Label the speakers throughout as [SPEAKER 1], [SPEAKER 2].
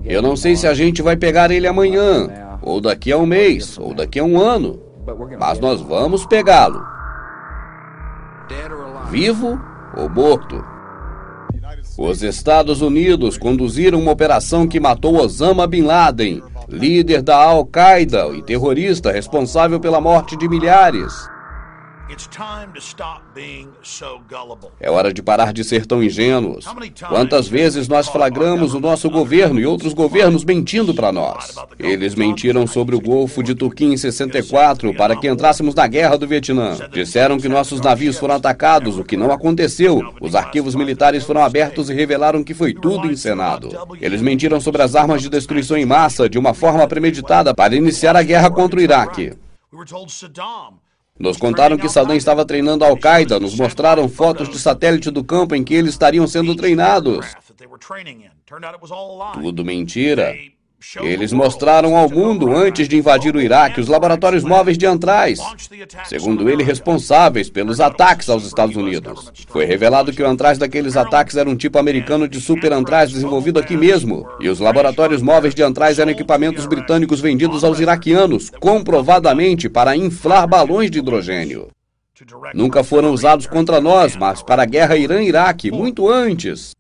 [SPEAKER 1] Eu não sei se a gente vai pegar ele amanhã, ou daqui a um mês, ou daqui a um ano, mas nós vamos pegá-lo. Vivo ou morto. Os Estados Unidos conduziram uma operação que matou Osama Bin Laden, líder da Al-Qaeda e terrorista responsável pela morte de milhares. É hora de parar de ser tão ingênuos. Quantas vezes nós flagramos o nosso governo e outros governos mentindo para nós? Eles mentiram sobre o Golfo de Tonkin em 64 para que entrássemos na guerra do Vietnã. Disseram que nossos navios foram atacados, o que não aconteceu. Os arquivos militares foram abertos e revelaram que foi tudo encenado. Eles mentiram sobre as armas de destruição em massa de uma forma premeditada para iniciar a guerra contra o Iraque. Nos contaram que Saddam estava treinando a Al-Qaeda, nos mostraram fotos de satélite do campo em que eles estariam sendo treinados. Tudo mentira. Eles mostraram ao mundo, antes de invadir o Iraque, os laboratórios móveis de Antraz, segundo ele, responsáveis pelos ataques aos Estados Unidos. Foi revelado que o Antraz daqueles ataques era um tipo americano de super Antraz desenvolvido aqui mesmo, e os laboratórios móveis de Antraz eram equipamentos britânicos vendidos aos iraquianos, comprovadamente para inflar balões de hidrogênio. Nunca foram usados contra nós, mas para a guerra Irã-Iraque, muito antes.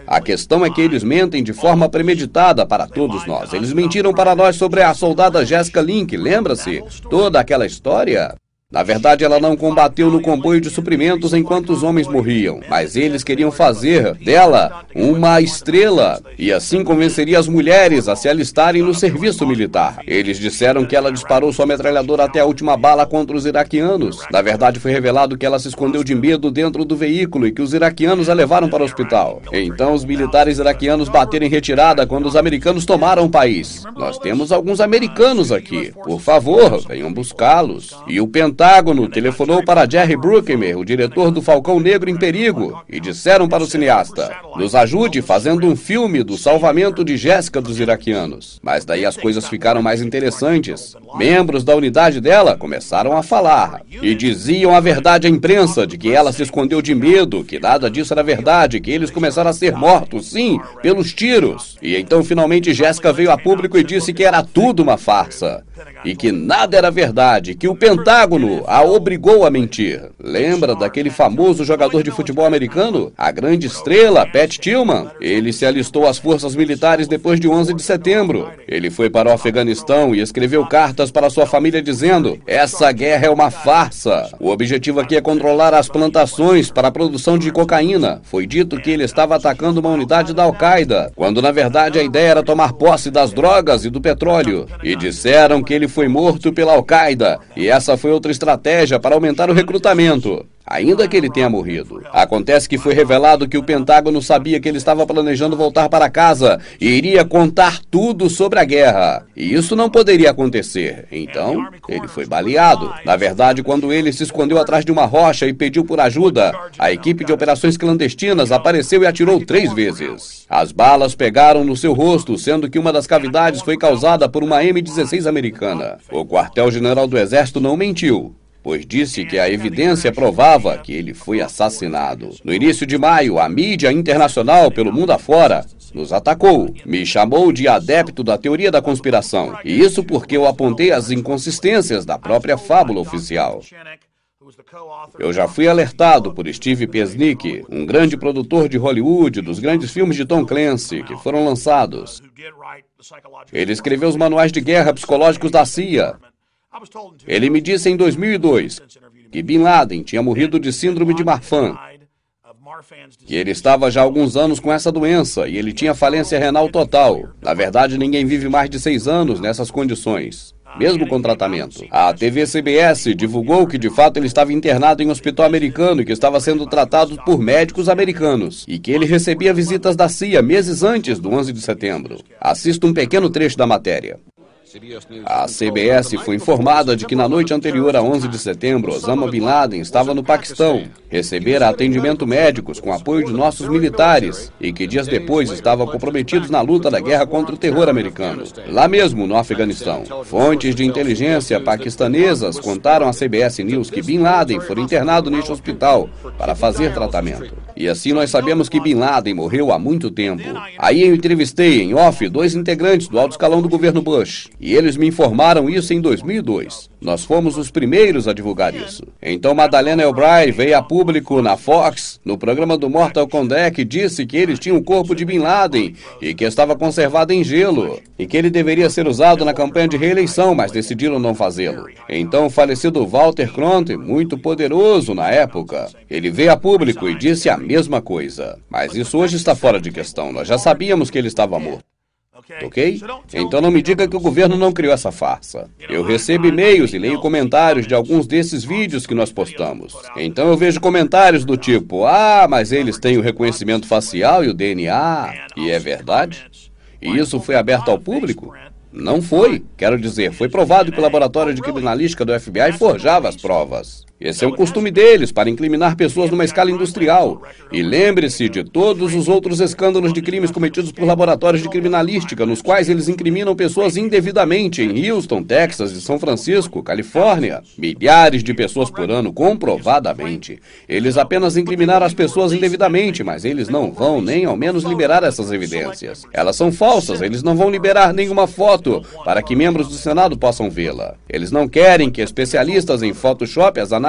[SPEAKER 1] A questão é que eles mentem de forma premeditada para todos nós. Eles mentiram para nós sobre a soldada Jessica Link, lembra-se? Toda aquela história? Na verdade, ela não combateu no comboio de suprimentos enquanto os homens morriam, mas eles queriam fazer dela uma estrela, e assim convenceria as mulheres a se alistarem no serviço militar. Eles disseram que ela disparou sua metralhadora até a última bala contra os iraquianos. Na verdade, foi revelado que ela se escondeu de medo dentro do veículo e que os iraquianos a levaram para o hospital. Então, os militares iraquianos bateram em retirada quando os americanos tomaram o país. Nós temos alguns americanos aqui. Por favor, venham buscá-los. E o Pentágono telefonou para Jerry Bruckheimer, o diretor do Falcão Negro em Perigo, e disseram para o cineasta: nos ajude fazendo um filme do salvamento de Jéssica dos iraquianos. Mas daí as coisas ficaram mais interessantes. Membros da unidade dela começaram a falar e diziam a verdade à imprensa de que ela se escondeu de medo, que nada disso era verdade, que eles começaram a ser mortos, sim, pelos tiros. E então finalmente Jéssica veio a público e disse que era tudo uma farsa e que nada era verdade, que o Pentágono a obrigou a mentir. Lembra daquele famoso jogador de futebol americano? A grande estrela, Pat Tillman? Ele se alistou às forças militares depois de 11 de setembro. Ele foi para o Afeganistão e escreveu cartas para sua família dizendo: essa guerra é uma farsa. O objetivo aqui é controlar as plantações para a produção de cocaína. Foi dito que ele estava atacando uma unidade da Al-Qaeda, quando na verdade a ideia era tomar posse das drogas e do petróleo. E disseram que ele foi morto pela Al-Qaeda, e essa foi outra estratégia para aumentar o recrutamento, ainda que ele tenha morrido. Acontece que foi revelado que o Pentágono sabia que ele estava planejando voltar para casa e iria contar tudo sobre a guerra. E isso não poderia acontecer. Então, ele foi baleado. Na verdade, quando ele se escondeu atrás de uma rocha e pediu por ajuda, a equipe de operações clandestinas apareceu e atirou 3 vezes. As balas pegaram no seu rosto, sendo que uma das cavidades foi causada por uma M16 americana. O quartel-general do Exército não mentiu, pois disse que a evidência provava que ele foi assassinado. No início de maio, a mídia internacional pelo mundo afora nos atacou. Me chamou de adepto da teoria da conspiração. E isso porque eu apontei as inconsistências da própria fábula oficial. Eu já fui alertado por Steve Pesnick, um grande produtor de Hollywood dos grandes filmes de Tom Clancy que foram lançados. Ele escreveu os manuais de guerra psicológicos da CIA. Ele me disse em 2002 que Bin Laden tinha morrido de síndrome de Marfan, que ele estava já há alguns anos com essa doença e ele tinha falência renal total. Na verdade, ninguém vive mais de 6 anos nessas condições, mesmo com tratamento. A TV CBS divulgou que de fato ele estava internado em um hospital americano e que estava sendo tratado por médicos americanos e que ele recebia visitas da CIA meses antes do 11 de setembro. Assista um pequeno trecho da matéria. A CBS foi informada de que na noite anterior a 11 de setembro, Osama Bin Laden estava no Paquistão, recebera atendimento médicos com apoio de nossos militares e que dias depois estava comprometido na luta da guerra contra o terror americano, lá mesmo no Afeganistão. Fontes de inteligência paquistanesas contaram à CBS News que Bin Laden foi internado neste hospital para fazer tratamento. E assim nós sabemos que Bin Laden morreu há muito tempo. Aí eu entrevistei em off 2 integrantes do alto escalão do governo Bush. E eles me informaram isso em 2002. Nós fomos os primeiros a divulgar isso. Então Madeleine Albright veio a público na Fox, no programa do Mortal Kombat, e disse que eles tinham o corpo de Bin Laden e que estava conservado em gelo. E que ele deveria ser usado na campanha de reeleição, mas decidiram não fazê-lo. Então o falecido Walter Cronkite, muito poderoso na época, ele veio a público e disse a mesma coisa. Mas isso hoje está fora de questão. Nós já sabíamos que ele estava morto. Ok? Então não me diga que o governo não criou essa farsa. Eu recebo e-mails e leio comentários de alguns desses vídeos que nós postamos. Então eu vejo comentários do tipo, mas eles têm o reconhecimento facial e o DNA. E é verdade? E isso foi aberto ao público? Não foi. Quero dizer, foi provado que o laboratório de criminalística do FBI forjava as provas. Esse é um costume deles, para incriminar pessoas numa escala industrial. E lembre-se de todos os outros escândalos de crimes cometidos por laboratórios de criminalística, nos quais eles incriminam pessoas indevidamente em Houston, Texas e São Francisco, Califórnia. Milhares de pessoas por ano, comprovadamente. Eles apenas incriminaram as pessoas indevidamente, mas eles não vão nem ao menos liberar essas evidências. Elas são falsas, eles não vão liberar nenhuma foto para que membros do Senado possam vê-la. Eles não querem que especialistas em Photoshop as analisem.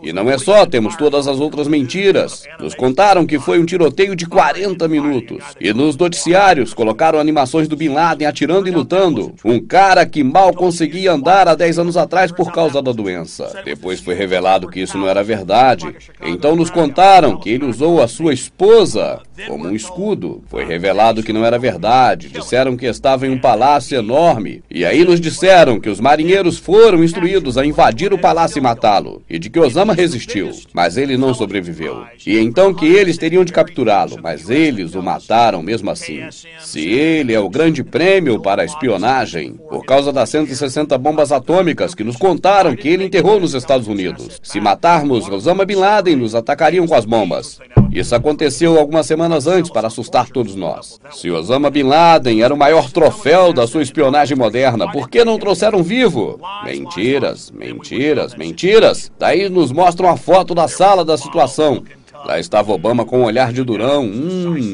[SPEAKER 1] E não é só, temos todas as outras mentiras. Nos contaram que foi um tiroteio de 40 minutos. E nos noticiários colocaram animações do Bin Laden atirando e lutando. Um cara que mal conseguia andar há 10 anos atrás por causa da doença. Depois foi revelado que isso não era verdade. Então nos contaram que ele usou a sua esposa como um escudo. Foi revelado que não era verdade. Disseram que estava em um palácio enorme. E aí nos disseram que os marinheiros foram instruídos a invadir o palácio e matá-lo. E de que Osama resistiu, mas ele não sobreviveu. E então que eles teriam de capturá-lo, mas eles o mataram mesmo assim. Se ele é o grande prêmio para a espionagem, por causa das 160 bombas atômicas que nos contaram que ele enterrou nos Estados Unidos. Se matarmos Osama Bin Laden, nos atacariam com as bombas. Isso aconteceu algumas semanas antes para assustar todos nós. Se Osama Bin Laden era o maior troféu da sua espionagem moderna, por que não trouxeram vivo? Mentiras, mentiras, mentiras. Daí nos mostram a foto da sala da situação. Lá estava Obama com um olhar de durão.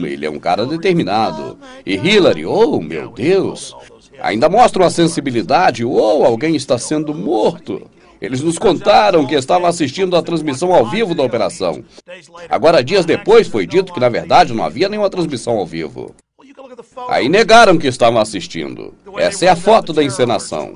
[SPEAKER 1] Ele é um cara determinado. E Hillary, oh meu Deus. Ainda mostram a sensibilidade. Alguém está sendo morto. Eles nos contaram que estavam assistindo a transmissão ao vivo da operação. Agora, dias depois, foi dito que, na verdade, não havia nenhuma transmissão ao vivo. Aí negaram que estavam assistindo. Essa é a foto da encenação.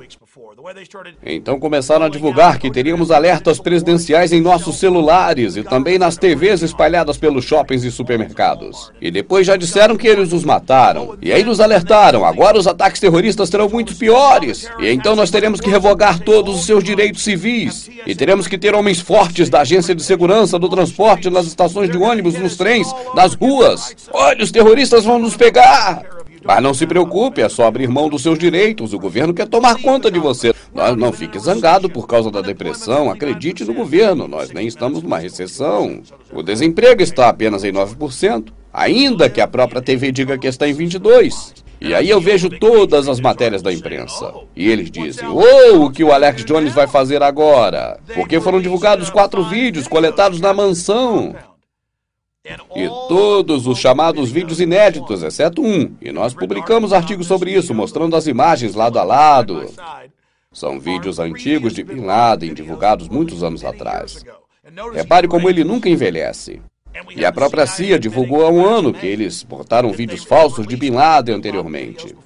[SPEAKER 1] Então começaram a divulgar que teríamos alertas presidenciais em nossos celulares e também nas TVs espalhadas pelos shoppings e supermercados. E depois já disseram que eles os mataram. E aí nos alertaram, agora os ataques terroristas serão muito piores. E então nós teremos que revogar todos os seus direitos civis. E teremos que ter homens fortes da agência de segurança do transporte nas estações de ônibus, nos trens, nas ruas. Olha, os terroristas vão nos pegar! Mas não se preocupe, é só abrir mão dos seus direitos. O governo quer tomar conta de você. Não fique zangado por causa da depressão. Acredite no governo. Nós nem estamos numa recessão. O desemprego está apenas em 9%. Ainda que a própria TV diga que está em 22%. E aí eu vejo todas as matérias da imprensa. E eles dizem, o que o Alex Jones vai fazer agora? Porque foram divulgados 4 vídeos coletados na mansão. E todos os chamados vídeos inéditos, exceto um. E nós publicamos artigos sobre isso, mostrando as imagens lado a lado. São vídeos antigos de Bin Laden, divulgados muitos anos atrás. Repare como ele nunca envelhece. E a própria CIA divulgou há um ano que eles botaram vídeos falsos de Bin Laden anteriormente.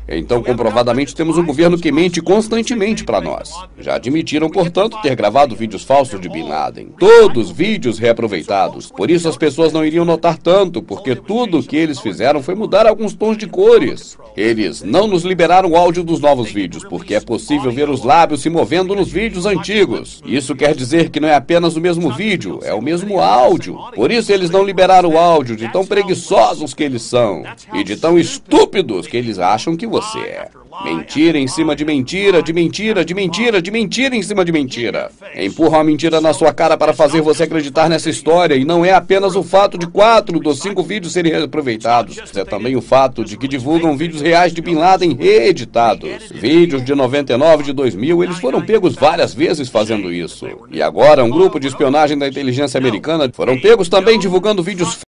[SPEAKER 1] Então, comprovadamente, temos um governo que mente constantemente para nós. Já admitiram, portanto, ter gravado vídeos falsos de Bin Laden. Todos vídeos reaproveitados. Por isso as pessoas não iriam notar tanto, porque tudo o que eles fizeram foi mudar alguns tons de cores. Eles não nos liberaram o áudio dos novos vídeos, porque é possível ver os lábios se movendo nos vídeos antigos. Isso quer dizer que não é apenas o mesmo vídeo, é o mesmo áudio. Por isso eles não liberaram o áudio, de tão preguiçosos que eles são. E de tão estúpidos que eles acham que você é. Mentira em cima de mentira, de mentira, de mentira, de mentira em cima de mentira. Empurram a mentira na sua cara para fazer você acreditar nessa história, e não é apenas o fato de 4 dos 5 vídeos serem reaproveitados, é também o fato de que divulgam vídeos reais de Bin Laden reeditados. Vídeos de 99, de 2000, eles foram pegos várias vezes fazendo isso. E agora, um grupo de espionagem da inteligência americana foram pegos também divulgando vídeos